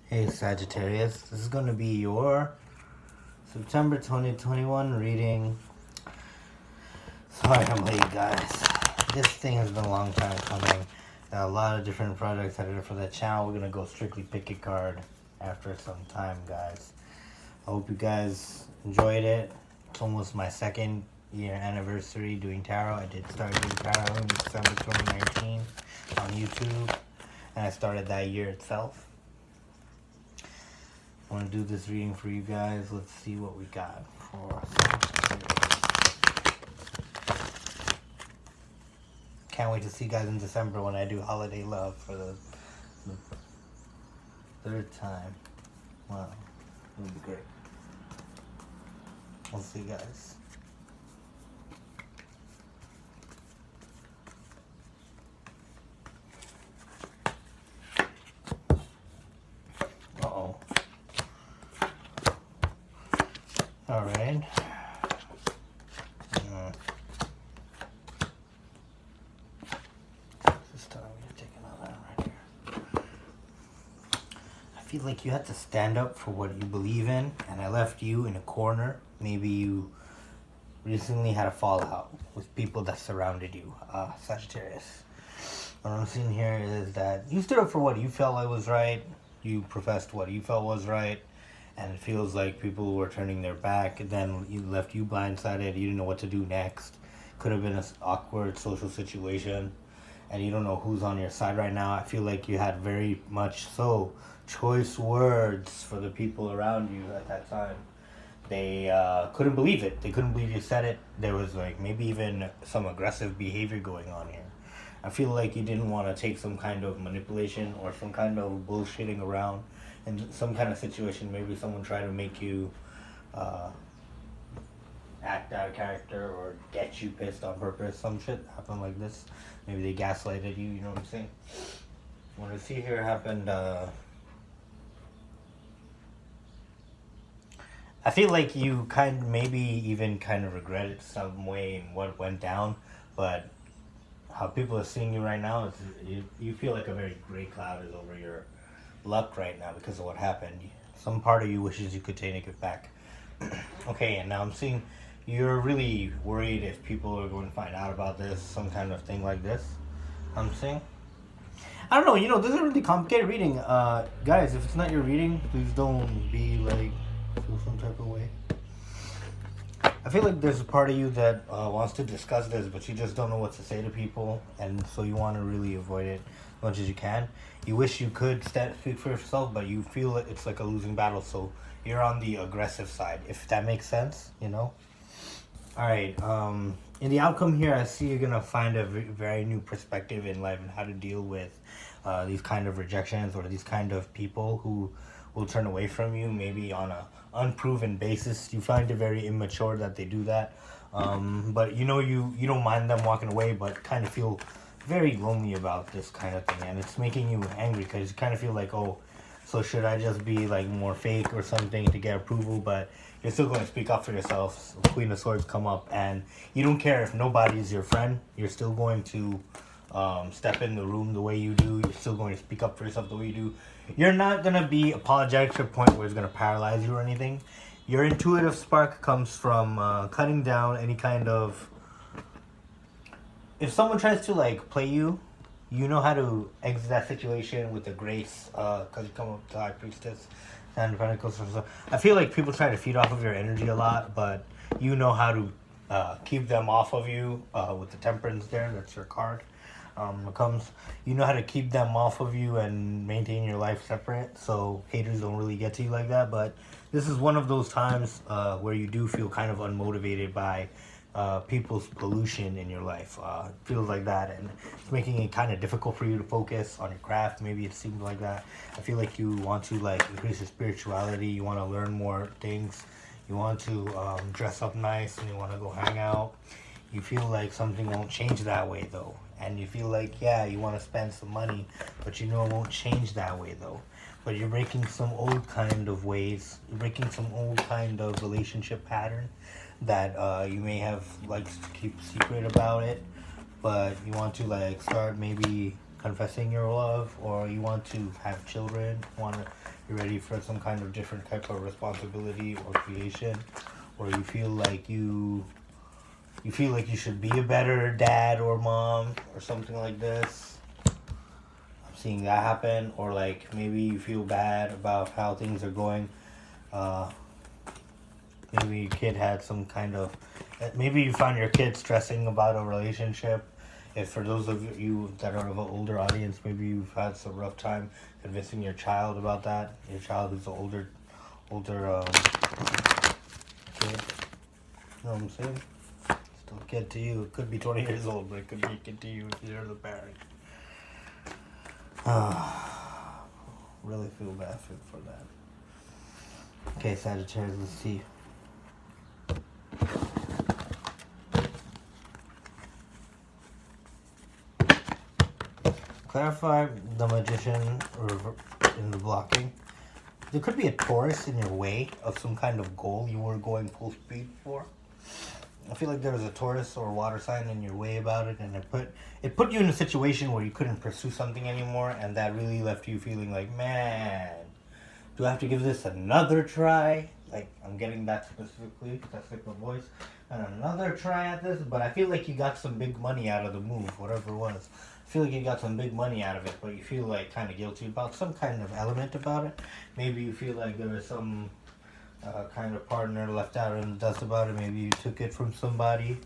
Hey Sagittarius, this is going to be your September 2021 reading. Sorry I'm late, guys. This thing has been a long time coming. Got a lot of different projects I did for the channel. We're going to go strictly pick a card after some time, guys. I hope you guys enjoyed it. It's almost my second year anniversary doing tarot. I did start doing tarot in December 2019 on YouTube, and I started that year itself. I want to do this reading for you guys. Let's see what we got for Can't wait to see you guys in December when I do Holiday Love for the third time. Wow, it'll be great. We'll see you guys. Uh-oh. All right. This time I'm gonna take another one right here. I feel like you have to stand up for what you believe in, and I left you in a corner. Maybe you recently had a fallout with people that surrounded you, Sagittarius. What I'm seeing here is that you stood up for what you felt like was right. You professed what you felt was right. And it feels like people were turning their back, and then you left you blindsided. You didn't know what to do next. Could have been an awkward social situation, and you don't know who's on your side right now. I feel like you had very much so choice words for the people around you at that time. They couldn't believe it. They couldn't believe you said it. There was like maybe even some aggressive behavior going on here. I feel like you didn't want to take some kind of manipulation or some kind of bullshitting around in some kind of situation. Maybe someone tried to make you act out of character or get you pissed on purpose. Some shit happened like this. Maybe they gaslighted you, you know what I'm saying? What I see here happened, I feel like you maybe even kind of regretted some way in what went down, but how people are seeing you right now, you feel like a very gray cloud is over your luck right now because of what happened. Some part of you wishes you could take it back. Okay, and now I'm seeing you're really worried if people are going to find out about this, some kind of thing like this. I'm seeing. I don't know, this is a really complicated reading. Guys, if it's not your reading, please don't be like, feel some type of way. I feel like there's a part of you that wants to discuss this, but you just don't know what to say to people, and so you want to really avoid it as much as you can. You wish you could speak for yourself, but you feel it's like a losing battle, so you're on the aggressive side, if that makes sense, Alright, in the outcome here, I see you're going to find a very new perspective in life and how to deal with these kind of rejections or these kind of people who will turn away from you, maybe on a unproven basis. You find it very immature that they do that, but you don't mind them walking away, but kind of feel very lonely about this kind of thing, and it's making you angry because you kind of feel like, oh, so should I just be like more fake or something to get approval? But you're still going to speak up for yourself. So Queen of Swords come up, and you don't care if nobody's your friend. You're still going to step in the room the way you do. You're still going to speak up for yourself the way you do. You're not going to be apologetic to a point where it's going to paralyze you or anything. Your intuitive spark comes from cutting down any kind of... If someone tries to like play you, you know how to exit that situation with a grace, because you come up to High Priestess and Pentacles. I feel like people try to feed off of your energy a lot, but you know how to keep them off of you with the Temperance there. That's your card. You know how to keep them off of you and maintain your life separate, so haters don't really get to you like that. But this is one of those times where you do feel kind of unmotivated by people's pollution in your life. It feels like that, and it's making it kind of difficult for you to focus on your craft. Maybe it seems like that. I feel like you want to like increase your spirituality. You want to learn more things. You want to dress up nice, and you want to go hang out. You feel like something won't change that way though, and you feel like, yeah, you want to spend some money, but it won't change that way though. But you're breaking some old kind of ways. You're breaking some old kind of relationship pattern that you may have liked to keep secret about it, but you want to like start maybe confessing your love, or you want to have children, want to you're ready for some kind of different type of responsibility or creation, or you feel like you should be a better dad or mom or something like this. I'm seeing that happen. Or like maybe you feel bad about how things are going. Maybe your kid had some kind of, maybe you found your kid stressing about a relationship. If for those of you that are of an older audience, maybe you've had some rough time convincing your child about that. Your child who's an older kid. You know what I'm saying? Still a kid to you. It could be 20 years old, but it could be a kid to you if you're the parent. Really feel bad for that. Okay, Sagittarius, let's see. Clarify the Magician in the blocking. There could be a Taurus in your way of some kind of goal you were going full speed for. I feel like there was a Taurus or water sign in your way about it, and it put you in a situation where you couldn't pursue something anymore, and that really left you feeling like, man, do I have to give this another try? Like, I'm getting that specifically, that type of voice. And another try at this, but I feel like you got some big money out of the move, whatever it was. I feel like you got some big money out of it, but you feel like kind of guilty about some kind of element about it. Maybe you feel like there was some kind of partner left out in the dust about it. Maybe you took it from somebody,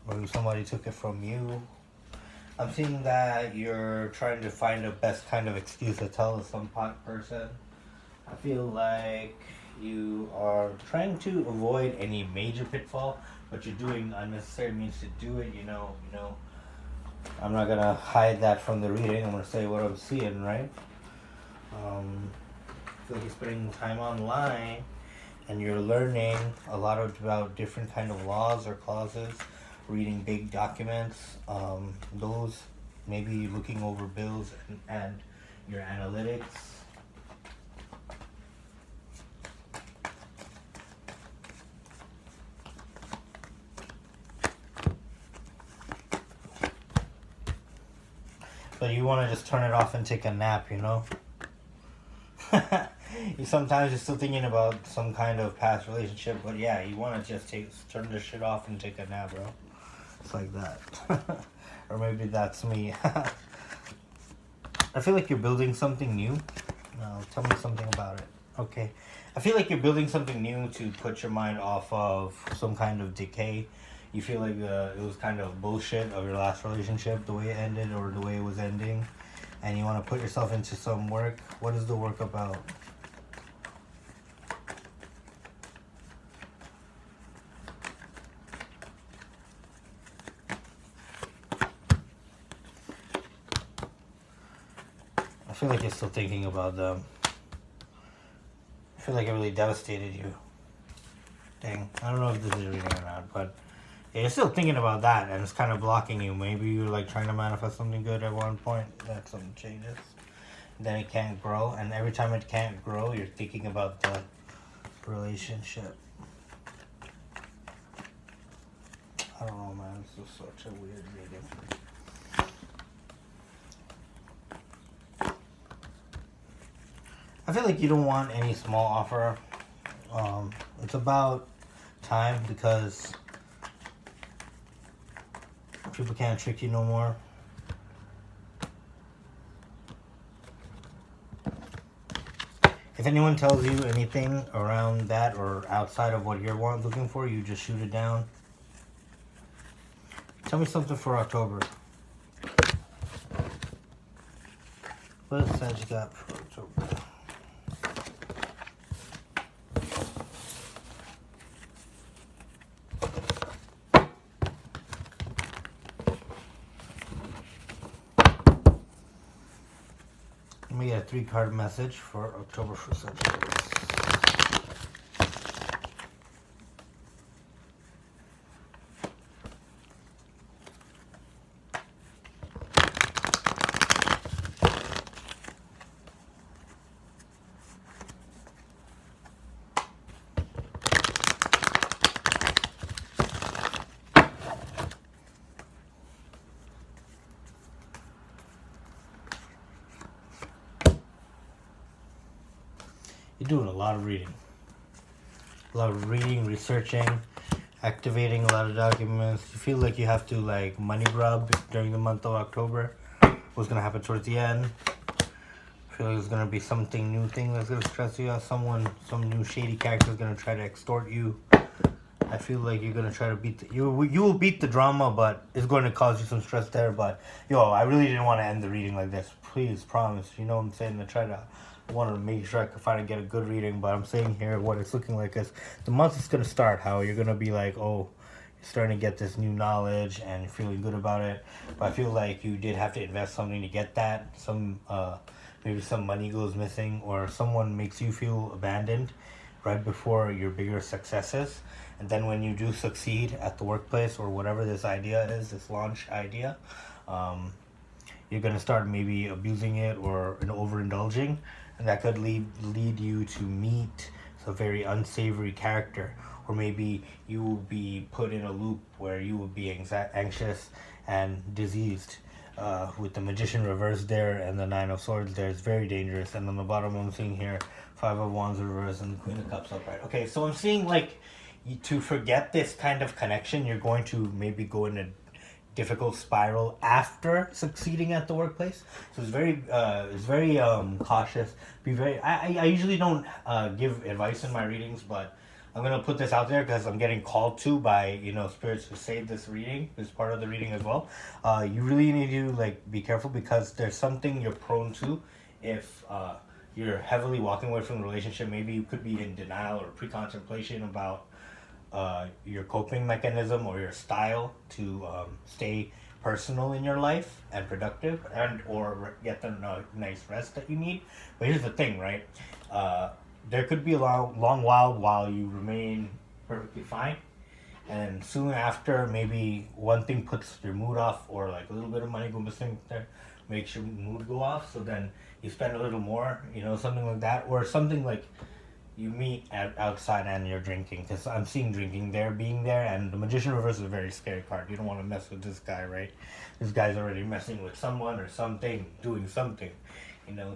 or somebody took it from you. I'm seeing that you're trying to find the best kind of excuse to tell some person. I feel like you are trying to avoid any major pitfall, but you're doing unnecessary means to do it. You know. I'm not gonna hide that from the reading. I'm gonna say what I'm seeing, right? I feel like you're spending time online, and you're learning a lot about different kind of laws or clauses, reading big documents. Those maybe looking over bills and your analytics. But you want to just turn it off and take a nap, you know? You sometimes you're still thinking about some kind of past relationship, but yeah, you want to just turn this shit off and take a nap, bro. It's like that. Or maybe that's me. I feel like you're building something new. Now, tell me something about it. Okay. I feel like you're building something new to put your mind off of some kind of decay. You feel like it was kind of bullshit of your last relationship, the way it ended or the way it was ending, and you want to put yourself into some work. What is the work about? I feel like you're still thinking about them. I feel like it really devastated you. Dang, I don't know if this is reading or not, but yeah, you're still thinking about that, and it's kind of blocking you. Maybe you're like trying to manifest something good at one point, that something changes, then it can't grow, and every time it can't grow, you're thinking about the relationship. I don't know, man. This is such a weird reading. I feel like you don't want any small offer. It's about time, because people can't trick you no more. If anyone tells you anything around that or outside of what you're looking for, you just shoot it down. Tell me something for October. What does Sag got for October? Let me get a 3-card message for October for Sagittarius. You're doing a lot of reading. A lot of reading, researching, activating a lot of documents. You feel like you have to like money grub during the month of October. What's gonna happen towards the end? I feel like there's gonna be something new thing that's gonna stress you out. Some new shady character is gonna try to extort you. I feel like you're gonna try to you will beat the drama, but it's going to cause you some stress there. But yo, I really didn't want to end the reading like this. Please, promise. You know what I'm saying? I want to make sure I can finally get a good reading. But I'm saying here what it's looking like is the month is gonna start. How you're gonna be like, oh, you're starting to get this new knowledge and you're feeling good about it. But I feel like you did have to invest something to get that. Maybe some money goes missing, or someone makes you feel abandoned right before your bigger successes. And then when you do succeed at the workplace or whatever this idea is, this launch idea, you're going to start maybe abusing it or overindulging. And that could lead you to meet a very unsavory character. Or maybe you will be put in a loop where you will be anxious and diseased. With the Magician reversed there and the Nine of Swords there, it's very dangerous. And on the bottom I'm seeing here Five of Wands reversed and the Queen of Cups upright. Okay, so I'm seeing like to forget this kind of connection, you're going to maybe go in a difficult spiral after succeeding at the workplace. So it's very cautious. Be very. I usually don't give advice in my readings, but I'm gonna put this out there because I'm getting called to by spirits who say this reading, this part of the reading as well. You really need to like be careful because there's something you're prone to if you're heavily walking away from the relationship. Maybe you could be in denial or pre-contemplation about your coping mechanism or your style to stay personal in your life and productive and or get the nice rest that you need. But here's the thing, right? There could be a long while you remain perfectly fine, and soon after maybe one thing puts your mood off, or like a little bit of money go missing there makes your mood go off, so then you spend a little more, something like that, or something like you meet outside and you're drinking, because I'm seeing drinking there, being there, and the Magician reverse is a very scary card. You don't want to mess with this guy, right? This guy's already messing with someone or something, doing something,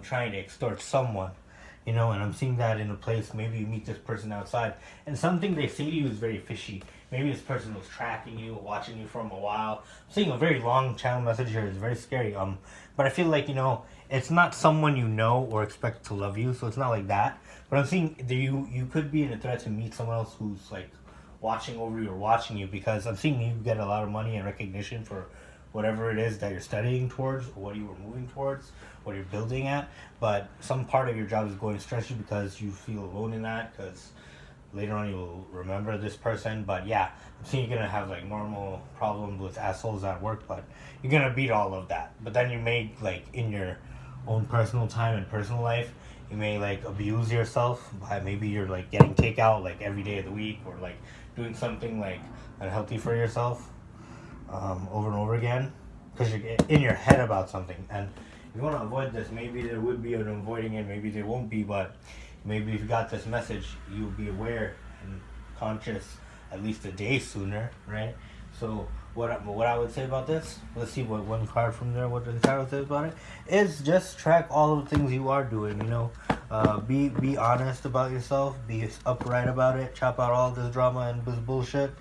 trying to extort someone, and I'm seeing that in a place. Maybe you meet this person outside, and something they say to you is very fishy. Maybe this person was tracking you, watching you from a while. I'm seeing a very long channel message here. It's very scary. But I feel like, it's not someone you know or expect to love you, so it's not like that. But I'm seeing you could be in a threat to meet someone else who's like watching over you or watching you, because I'm seeing you get a lot of money and recognition for whatever it is that you're studying towards, or what you were moving towards, what you're building at. But some part of your job is going to stress you because you feel alone in that, because later on you'll remember this person. But yeah, I'm seeing you're going to have like normal problems with assholes at work, but you're going to beat all of that. But then you may like in your own personal time and personal life, you may like abuse yourself by maybe you're like getting takeout like every day of the week, or like doing something like unhealthy for yourself over and over again, because you're in your head about something. And if you want to avoid this, maybe there would be an avoiding it, maybe there won't be, but maybe if you got this message, you'll be aware and conscious at least a day sooner, right? So what I would say about this, let's see what one card from there, what the tarot says about it, is just track all of the things you are doing, be honest about yourself, be upright about it, chop out all this drama and this bullshit,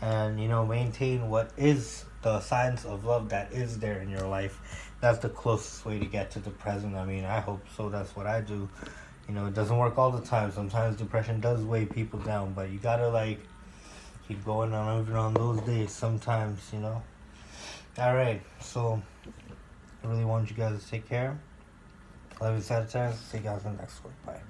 and maintain what is the signs of love that is there in your life. That's the closest way to get to the present. I mean, I hope so. That's what I do. It doesn't work all the time. Sometimes depression does weigh people down, but you gotta like keep going on even on those days sometimes, Alright, so I really want you guys to take care. I love you, Sagittarius. See you guys in the next one. Bye.